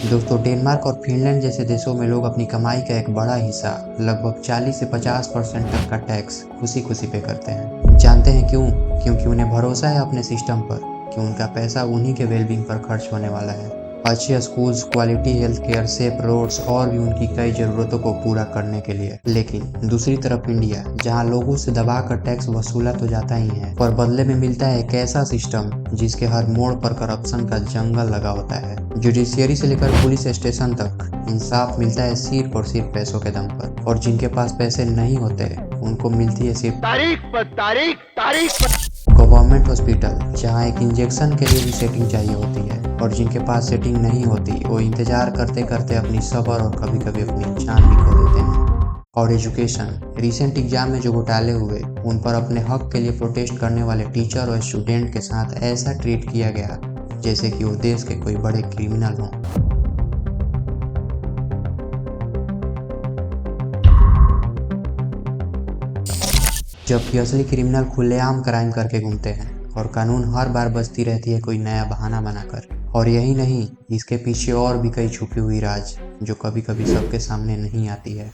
दोस्तों, डेनमार्क और फिनलैंड जैसे देशों में लोग अपनी कमाई का एक बड़ा हिस्सा, लगभग 40 से 50% तक का टैक्स खुशी खुशी पे करते हैं। जानते हैं क्यों? क्योंकि उन्हें भरोसा है अपने सिस्टम पर कि उनका पैसा उन्हीं के वेलबींग पर खर्च होने वाला है। अच्छे schools, quality health care, safe roads और भी उनकी कई ज़रूरतों को पूरा करने के लिए। लेकिन दूसरी तरफ इंडिया, जहां लोगों से दबा कर टैक्स वसूला तो जाता ही है, पर बदले में मिलता है एक ऐसा सिस्टम जिसके हर मोड़ पर करप्शन का जंगल लगा होता है। जुडिशियरी से लेकर पुलिस स्टेशन तक इंसाफ मिलता है सिर्फ और सिर्फ पैसों के दम पर, और जिनके पास पैसे नहीं होते उनको मिलती है सिर्फ तारीख। गवर्नमेंट हॉस्पिटल, जहां एक इंजेक्शन के लिए भी सेटिंग चाहिए होती है, और जिनके पास सेटिंग नहीं होती वो इंतजार करते करते अपनी सब्र और कभी कभी अपनी जान भी खो देते हैं। और एजुकेशन, रिसेंट एग्जाम में जो घोटाले हुए उन पर अपने हक के लिए प्रोटेस्ट करने वाले टीचर और स्टूडेंट के साथ ऐसा ट्रीट किया गया जैसे कि वो देश के कोई बड़े क्रिमिनल हों। जबकि असली क्रिमिनल खुलेआम क्राइम करके घूमते हैं और कानून हर बार बचती रहती है कोई नया बहाना बनाकर। और यही नहीं, इसके पीछे और भी कई छुपी हुई राज जो कभी कभी सबके सामने नहीं आती है।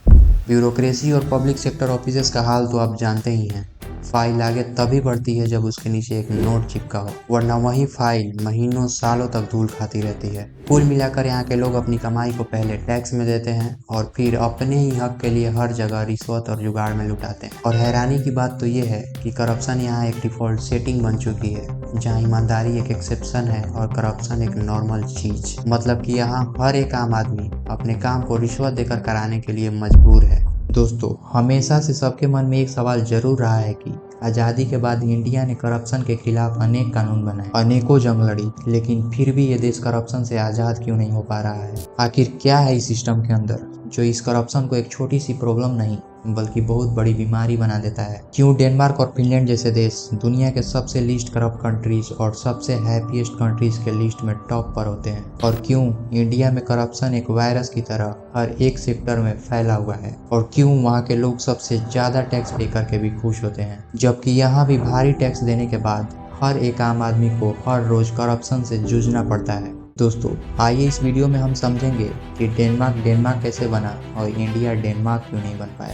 ब्यूरोक्रेसी और पब्लिक सेक्टर ऑफिसेस का हाल तो आप जानते ही हैं। फाइल आगे तभी बढ़ती है जब उसके नीचे एक नोट चिपका हो, वरना वही फाइल महीनों सालों तक धूल खाती रहती है। कुल मिलाकर यहाँ के लोग अपनी कमाई को पहले टैक्स में देते हैं और फिर अपने ही हक के लिए हर जगह रिश्वत और जुगाड़ में लुटाते हैं। और हैरानी की बात तो ये है कि करप्शन यहाँ एक डिफॉल्ट सेटिंग बन चुकी है, जहाँ ईमानदारी एक एक्सेप्शन है और करप्शन एक नॉर्मल चीज। मतलब कि यहाँ हर एक आम आदमी अपने काम को रिश्वत देकर कराने के लिए मजबूर है। दोस्तों, हमेशा से सबके मन में एक सवाल जरूर रहा है कि आज़ादी के बाद इंडिया ने करप्शन के खिलाफ अनेक कानून बनाए, अनेकों जंग लड़ी, लेकिन फिर भी ये देश करप्शन से आज़ाद क्यों नहीं हो पा रहा है? आखिर क्या है इस सिस्टम के अंदर जो इस करप्शन को एक छोटी सी प्रॉब्लम नहीं बल्कि बहुत बड़ी बीमारी बना देता है? क्यों डेनमार्क और फिनलैंड जैसे देश दुनिया के सबसे लीस्ट करप्ट कंट्रीज और सबसे हैप्पीएस्ट कंट्रीज के लिस्ट में टॉप पर होते हैं? और क्यों इंडिया में करप्शन एक वायरस की तरह हर एक सेक्टर में फैला हुआ है? और क्यों वहाँ के लोग सबसे ज्यादा टैक्स पे करके भी खुश होते हैं, जबकि यहाँ भी भारी टैक्स देने के बाद हर एक आम आदमी को हर रोज करप्शन से जूझना पड़ता है? दोस्तों, आइए इस वीडियो में हम समझेंगे कि डेनमार्क कैसे बना और इंडिया डेनमार्क क्यों नहीं बन पाया।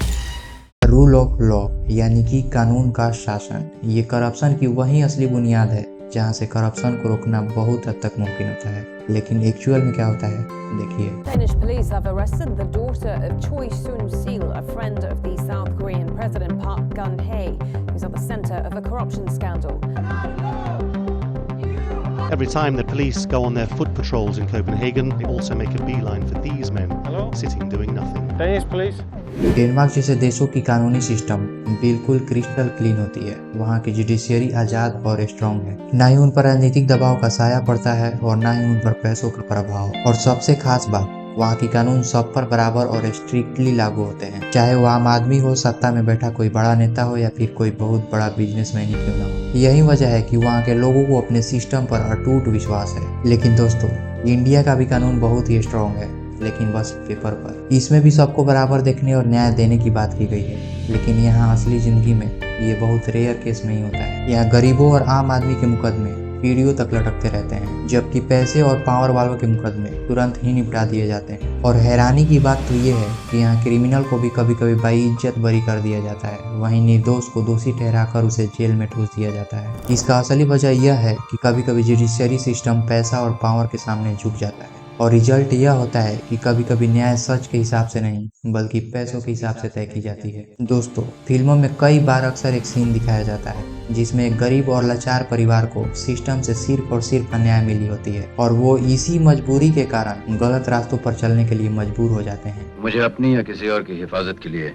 रूल ऑफ लॉ यानी कि कानून का शासन, ये करप्शन की वही असली बुनियाद है जहाँ से करप्शन को रोकना बहुत हद तक मुमकिन होता है। लेकिन एक्चुअल में क्या होता है, देखिए। Danish police have arrested the daughter of Choi Soon-sil, a friend of the South Korean president Park Geun-hye, who's at the center of a corruption scandal. Every time the police go on their foot patrols in Copenhagen, they also make a beeline for these men sitting doing nothing. Danish police. Denmark जैसे देशों की कानूनी system बिल्कुल crystal clean होती है। वहाँ की judiciary आजाद और स्ट्रांग है। ना ही उन पर राजनीतिक दबाव का साया पड़ता है और ना ही उन पर पैसों का प्रभाव। और सबसे खास बात, वहाँ की कानून सब पर बराबर और स्ट्रिक्टली लागू होते हैं, चाहे वो आम आदमी हो, सत्ता में बैठा कोई बड़ा नेता हो या फिर कोई बहुत बड़ा बिजनेसमैन ही क्यों ना हो। यही वजह है कि वहाँ के लोगों को अपने सिस्टम पर अटूट विश्वास है। लेकिन दोस्तों, इंडिया का भी कानून बहुत ही स्ट्रांग है, लेकिन बस पेपर पर। इसमें भी सबको बराबर देखने और न्याय देने की बात की गई है, लेकिन यहाँ असली जिंदगी में ये बहुत रेयर केस में ही होता है। यहाँ गरीबों और आम आदमी के मुकदमे पीढ़ियों तक लटकते रहते हैं, जबकि पैसे और पावर वालों के मुकदमे तुरंत ही निपटा दिए जाते हैं। और हैरानी की बात तो ये है कि यहाँ क्रिमिनल को भी कभी कभी बाइज्जत बरी कर दिया जाता है, वहीं निर्दोष को दोषी ठहराकर उसे जेल में ठूस दिया जाता है। इसका असली वजह यह है कि कभी कभी जुडिशियरी सिस्टम पैसा और पावर के सामने झुक जाता है, और रिजल्ट यह होता है कि कभी कभी न्याय सच के हिसाब से नहीं बल्कि पैसों के हिसाब से तय की जाती है। दोस्तों, फिल्मों में कई बार अक्सर एक सीन दिखाया जाता है जिसमें एक गरीब और लाचार परिवार को सिस्टम से सिर्फ और सिर्फ अन्याय मिली होती है, और वो इसी मजबूरी के कारण गलत रास्तों पर चलने के लिए मजबूर हो जाते हैं। मुझे अपनी या किसी और की हिफाजत के लिए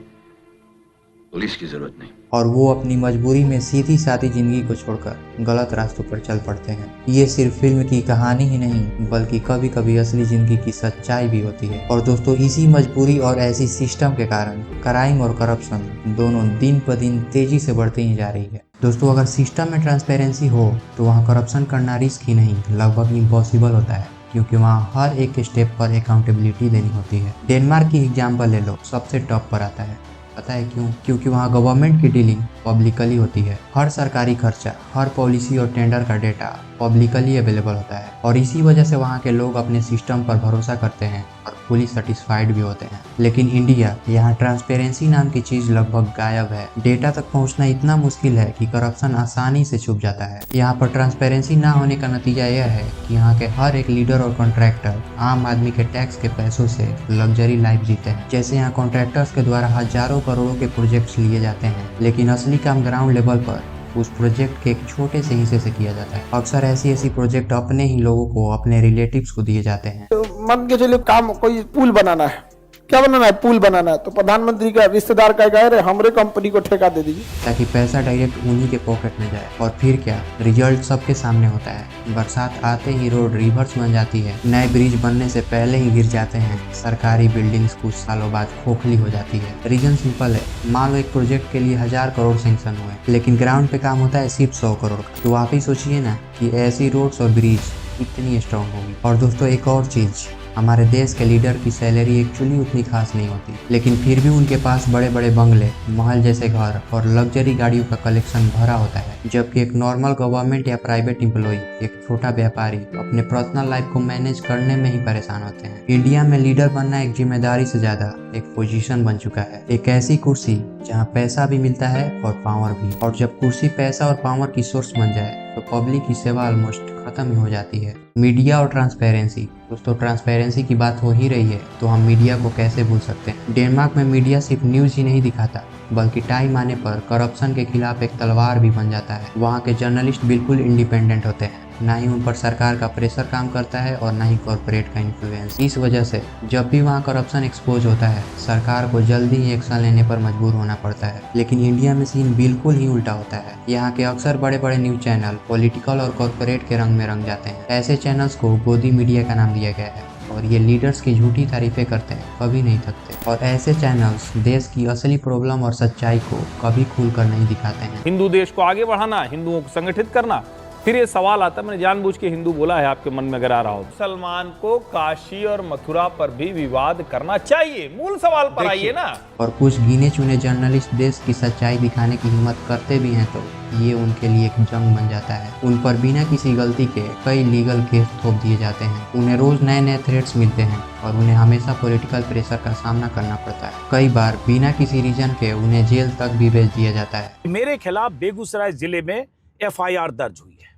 पुलिस की जरूरत नहीं। और वो अपनी मजबूरी में सीधी सादी जिंदगी को छोड़कर गलत रास्तों पर चल पड़ते हैं। ये सिर्फ फिल्म की कहानी ही नहीं बल्कि कभी कभी असली जिंदगी की सच्चाई भी होती है। और दोस्तों, इसी मजबूरी और ऐसी सिस्टम के कारण क्राइम और करप्शन दोनों दिन ब दिन तेजी से बढ़ती ही जा रही है। दोस्तों, अगर सिस्टम में ट्रांसपेरेंसी हो तो वहाँ करप्शन करना रिस्क ही नहीं लगभग इम्पॉसिबल होता है, क्योंकि वहाँ हर एक स्टेप पर अकाउंटेबिलिटी देनी होती है। डेनमार्क की एग्जाम्पल ले लो, सबसे टॉप पर आता है। पता है क्यों? क्योंकि वहाँ गवर्नमेंट की डीलिंग पब्लिकली होती है। हर सरकारी खर्चा, हर पॉलिसी और टेंडर का डेटा पब्लिकली अवेलेबल होता है और इसी वजह से वहाँ के लोग अपने सिस्टम पर भरोसा करते हैं और फुली सेटिस्फाइड भी होते हैं। लेकिन इंडिया, यहाँ ट्रांसपेरेंसी नाम की चीज लगभग गायब है। डेटा तक पहुँचना इतना मुश्किल है कि करप्शन आसानी से छुप जाता है। यहाँ पर ट्रांसपेरेंसी ना होने का नतीजा यह है कि यहाँ के हर एक लीडर और कॉन्ट्रैक्टर आम आदमी के टैक्स के पैसों से लग्जरी लाइफ जीते हैं। जैसे यहाँ कॉन्ट्रैक्टर्स के द्वारा हजारों करोड़ों के प्रोजेक्ट्स लिए जाते हैं, लेकिन असली काम ग्राउंड लेवल पर उस प्रोजेक्ट के एक छोटे से हिस्से से किया जाता है। अक्सर ऐसी प्रोजेक्ट अपने ही लोगों को, अपने रिलेटिव्स को दिए जाते हैं। तो मान के चलिए काम कोई पुल बनाना है, क्या बनाना है? पुल बनाना है, तो प्रधानमंत्री का रिश्तेदार का गए हमरे कंपनी को ठेका दे दीजिए, ताकि पैसा डायरेक्ट उन्हीं के पॉकेट में जाए। और फिर क्या, रिजल्ट सबके सामने होता है। बरसात आते ही रोड रिवर्स बन जाती है, नए ब्रिज बनने से पहले ही गिर जाते हैं, सरकारी बिल्डिंग्स कुछ सालों बाद खोखली हो जाती है। रीजन सिंपल है, मान लो एक प्रोजेक्ट के लिए 1000 करोड़ सैंक्शन हुए, लेकिन ग्राउंड पे काम होता है सिर्फ 100 करोड़ का। तो आप ही सोचिए ना कि ऐसी रोड्स और ब्रिज कितनी स्ट्रॉन्ग होगी। और दोस्तों एक और चीज, हमारे देश के लीडर की सैलरी एक्चुअली उतनी खास नहीं होती, लेकिन फिर भी उनके पास बड़े बड़े बंगले, महल जैसे घर और लग्जरी गाड़ियों का कलेक्शन भरा होता है। जबकि एक नॉर्मल गवर्नमेंट या प्राइवेट एम्प्लॉय, एक छोटा व्यापारी अपने पर्सनल लाइफ को मैनेज करने में ही परेशान होते हैं। इंडिया में लीडर बनना एक जिम्मेदारी से ज्यादा एक पोजीशन बन चुका है, एक ऐसी कुर्सी जहाँ पैसा भी मिलता है और पावर भी। और जब कुर्सी पैसा और पावर की सोर्स बन जाए तो पब्लिक की सेवा ऑलमोस्ट खत्म ही हो जाती है। मीडिया और ट्रांसपेरेंसी, दोस्तों ट्रांसपेरेंसी की बात हो ही रही है तो हम मीडिया को कैसे भूल सकते हैं। डेनमार्क में मीडिया सिर्फ न्यूज ही नहीं दिखाता, बल्कि टाइम आने पर करप्शन के खिलाफ एक तलवार भी बन जाता है। वहाँ के जर्नलिस्ट बिल्कुल इंडिपेंडेंट होते हैं, ना ही उन पर सरकार का प्रेशर काम करता है और ना ही कॉर्पोरेट का इन्फ्लुएंस। इस वजह से जब भी वहाँ करप्शन एक्सपोज होता है, सरकार को जल्दी ही एक्शन लेने पर मजबूर होना पड़ता है। लेकिन इंडिया में सीन बिल्कुल ही उल्टा होता है। यहाँ के अक्सर बड़े बड़े न्यूज चैनल पॉलिटिकल और कॉर्पोरेट के रंग में रंग जाते हैं। ऐसे चैनल्स को गोदी मीडिया का नाम दिया गया है और ये लीडर्स की झूठी तारीफें करते हैं, कभी नहीं थकते। और ऐसे चैनल्स देश की असली प्रॉब्लम और सच्चाई को कभी खुलकर नहीं दिखाते हैं। हिंदू देश को आगे बढ़ाना, हिंदुओं को संगठित करना। फिर ये सवाल आता है, मैंने जानबूझ के हिंदू बोला है आपके मन में अगर आ रहा हो, मुसलमान को काशी और मथुरा पर भी विवाद करना चाहिए? मूल सवाल पर आइए ना। और कुछ गिने चुने जर्नलिस्ट देश की सच्चाई दिखाने की हिम्मत करते भी हैं तो ये उनके लिए एक जंग बन जाता है। उन पर बिना किसी गलती के कई लीगल केस थोप दिए जाते हैं। उन्हें रोज नए नए थ्रेट्स मिलते हैं और उन्हें हमेशा पॉलिटिकल प्रेशर का सामना करना पड़ता है। कई बार बिना किसी रीजन के उन्हें जेल तक भी भेज दिया जाता है। मेरे खिलाफ बेगूसराय जिले में FIR दर्ज हुई है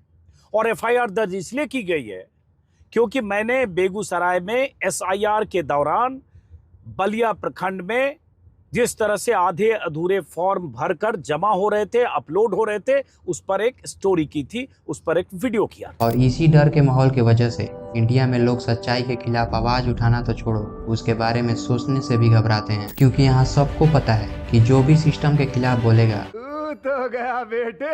और FIR दर्ज इसलिए की गई है क्योंकि मैंने बेगूसराय में SIR के दौरान बलिया प्रखंड में जिस तरह से आधे अधूरे फॉर्म भरकर जमा हो रहे थे, अपलोड हो रहे थे, उस पर एक स्टोरी की थी, उस पर एक वीडियो किया। और इसी डर के माहौल की वजह से इंडिया में लोग सच्चाई के खिलाफ आवाज उठाना तो छोड़ो, उसके बारे में सोचने से भी घबराते हैं। क्योंकि यहाँ सबको पता है कि जो भी सिस्टम के खिलाफ बोलेगा तो गया बेटे।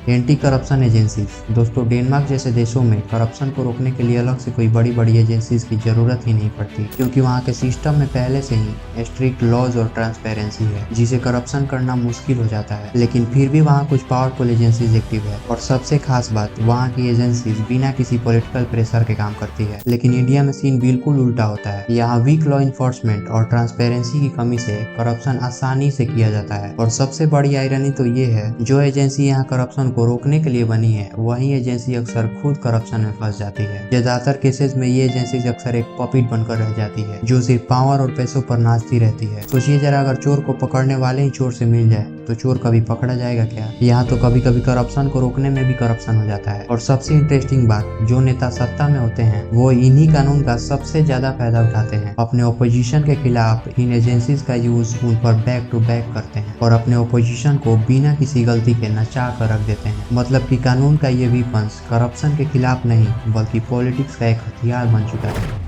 एंटी करप्शन एजेंसीज, दोस्तों डेनमार्क जैसे देशों में करप्शन को रोकने के लिए अलग से कोई बड़ी बड़ी एजेंसीज की जरूरत ही नहीं पड़ती, क्योंकि वहाँ के सिस्टम में पहले से ही स्ट्रिक्ट लॉज और ट्रांसपेरेंसी है, जिसे करप्शन करना मुश्किल हो जाता है। लेकिन फिर भी वहाँ कुछ पावरफुल एजेंसीज एक्टिव है और सबसे खास बात, वहाँ की एजेंसीज बिना किसी पॉलिटिकल प्रेशर के काम करती है। लेकिन इंडिया में सीन बिल्कुल उल्टा होता है। यहाँ वीक लॉ इन्फोर्समेंट और ट्रांसपेरेंसी की कमी से करप्शन आसानी से किया जाता है। और सबसे बड़ी आयरनी तो ये है, जो एजेंसी यहाँ करप्शन को रोकने के लिए बनी है, वही एजेंसी अक्सर खुद करप्शन में फंस जाती है। ज्यादातर केसेस में ये एजेंसी अक्सर एक पॉपिट बनकर रह जाती है, जो सिर्फ पावर और पैसों पर नाचती रहती है। सोचिए जरा, अगर चोर को पकड़ने वाले ही चोर से मिल जाए तो चोर कभी पकड़ा जाएगा क्या? यहाँ तो कभी कभी करप्शन को रोकने में भी करप्शन हो जाता है। और सबसे इंटरेस्टिंग बात, जो नेता सत्ता में होते हैं वो इन्हीं कानून का सबसे ज्यादा फायदा उठाते हैं। अपने ओपोजिशन के खिलाफ इन एजेंसीज का यूज उन पर बैक टू बैक करते हैं और अपने ओपोजिशन को बिना किसी गलती के नचा कर रख देते हैं। मतलब कि कानून का ये वीपन्स करप्शन के खिलाफ नहीं बल्कि पॉलिटिक्स का एक हथियार बन चुका है।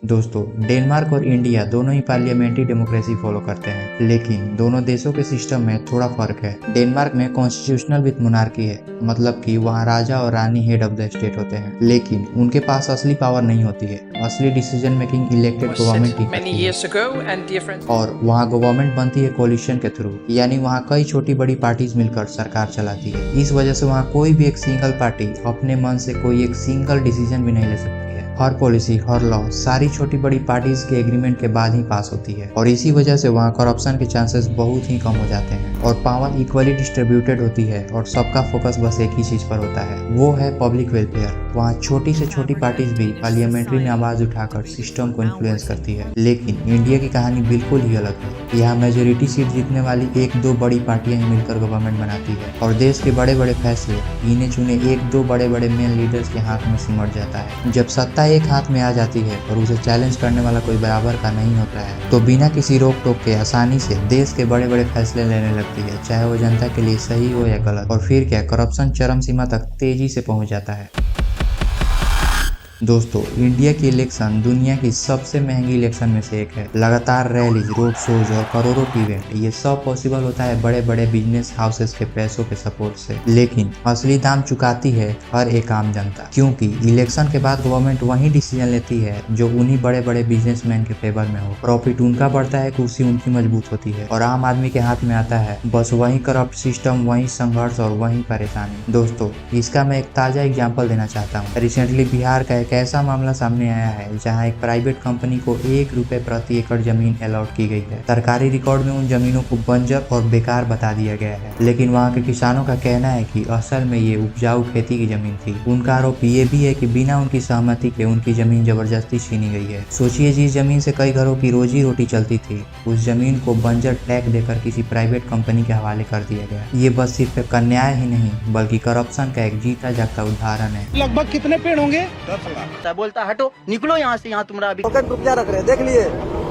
दोस्तों डेनमार्क और इंडिया दोनों ही पार्लियामेंट्री डेमोक्रेसी फॉलो करते हैं, लेकिन दोनों देशों के सिस्टम में थोड़ा फर्क है। डेनमार्क में कॉन्स्टिट्यूशनल विथ मोनार्की है, मतलब कि वहाँ राजा और रानी हेड ऑफ द स्टेट होते हैं, लेकिन उनके पास असली पावर नहीं होती है। असली डिसीजन मेकिंग इलेक्टेड गवर्नमेंट की करती है और वहाँ गवर्नमेंट बनती है कोलिशन के थ्रू, यानी वहाँ कई छोटी बड़ी पार्टीज मिलकर सरकार चलाती है। इस वजह से वहाँ कोई भी एक सिंगल पार्टी अपने मन से कोई एक सिंगल डिसीजन भी नहीं ले सकती है। हर पॉलिसी, हर लॉ सारी छोटी बड़ी पार्टीज के एग्रीमेंट के बाद ही पास होती है और इसी वजह से वहाँ करप्शन के चांसेस बहुत ही कम हो जाते हैं और पावर इक्वली डिस्ट्रीब्यूटेड होती है और सबका फोकस बस एक ही चीज पर होता है, वो है पब्लिक वेलफेयर। वहाँ छोटी से छोटी पार्टीज भी पार्लियामेंट्री में आवाज उठाकर सिस्टम को इन्फ्लुएंस करती है। लेकिन इंडिया की कहानी बिल्कुल ही अलग है। यहाँ मेजोरिटी सीट जीतने वाली एक दो बड़ी पार्टियां ही मिलकर गवर्नमेंट बनाती है और देश के बड़े बड़े फैसले गिने चुने एक दो बड़े बड़े मेन लीडर्स के हाथ में सिमट जाता है। जब सत्ता एक हाथ में आ जाती है और उसे चैलेंज करने वाला कोई बराबर का नहीं होता है तो बिना किसी रोक टोक के आसानी से देश के बड़े बड़े फैसले लेने लगती है, चाहे वो जनता के लिए सही हो या गलत। और फिर क्या, करप्शन चरम सीमा तक तेजी से पहुंच जाता है। दोस्तों, इंडिया की इलेक्शन दुनिया की सबसे महंगी इलेक्शन में से एक है। लगातार रैलीज, रोड शोज और करोड़ों की इवेंट, ये सब पॉसिबल होता है बड़े बड़े बिजनेस हाउसेस के पैसों के सपोर्ट से। लेकिन असली दाम चुकाती है हर एक आम जनता, क्योंकि इलेक्शन के बाद गवर्नमेंट वही डिसीजन लेती है जो उन्हीं बड़े बड़े बिजनेसमैन के फेवर में हो। प्रॉफिट उनका बढ़ता है, कुर्सी उनकी मजबूत होती है और आम आदमी के हाथ में आता है बस वही करप्ट सिस्टम, वही संघर्ष और वही परेशानी। दोस्तों, इसका मैं एक ताजा एग्जाम्पल देना चाहता हूँ। रिसेंटली बिहार का एक ऐसा मामला सामने आया है जहां एक प्राइवेट कंपनी को 1 रुपए प्रति एकड़ जमीन अलॉट की गई है। सरकारी रिकॉर्ड में उन जमीनों को बंजर और बेकार बता दिया गया है, लेकिन वहां के किसानों का कहना है कि असल में ये उपजाऊ खेती की जमीन थी। उनका आरोप ये भी है कि बिना उनकी सहमति के उनकी जमीन जबरदस्ती छीनी गई है। सोचिए, जिस जमीन से कई घरों की रोजी रोटी चलती थी, उस जमीन को बंजर टैग देकर किसी प्राइवेट कंपनी के हवाले कर दिया गया। ये बस सिर्फ एक अन्याय ही नहीं बल्कि करप्शन का एक जीता जागता उदाहरण है। लगभग कितने पेड़ होंगे? 10 लाख बोलता हटो, निकलो यहाँ से, यहाँ तुम्हारा अभी रुपया रख रहे हैं, देख लिए।